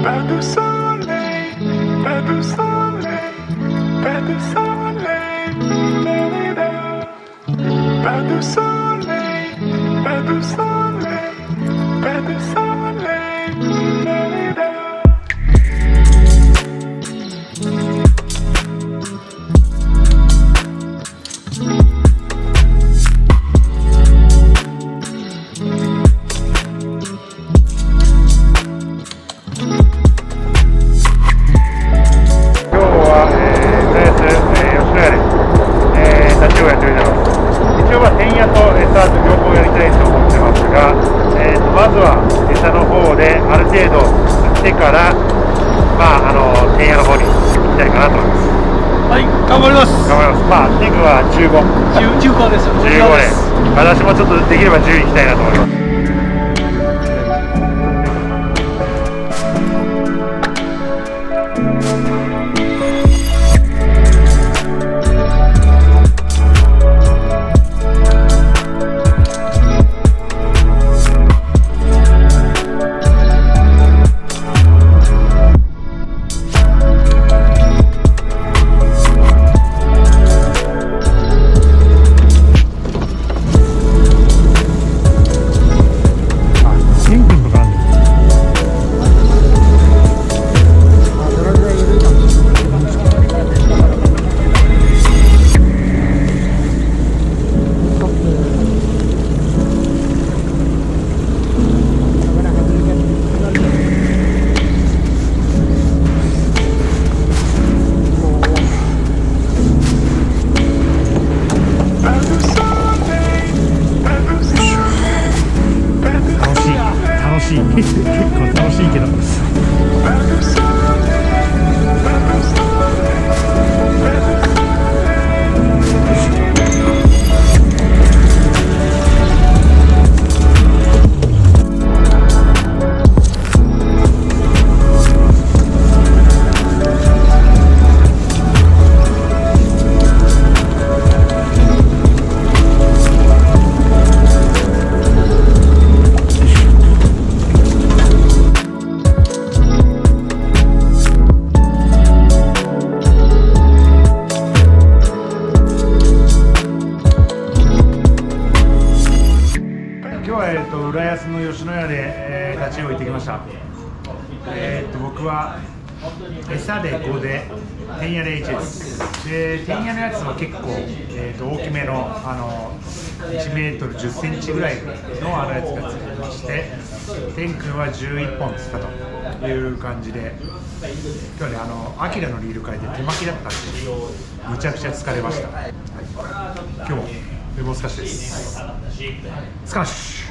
Pas de soleil, pas de soleil, pas de soleil, pas de soleil, pas de soleil, pas de soleil.から天野の方に行きたいかなと思います。はい、頑張ります。頑張ります。まあテグは15です。15で、私もちょっとできれば10行きたいなと思います。結構楽しいけど浦安の吉野家で、立ち寄り行ってきました。僕は餌で5で天野で1です。で天野のやつは結構、大きめの1メートル10センチぐらいのやつがついてまして、天君は11本つったという感じで、今日ねアキラのリール借りて手巻きだったんでむちゃくちゃ疲れました。はい、今日もレモンスカッシュです。スカッシュ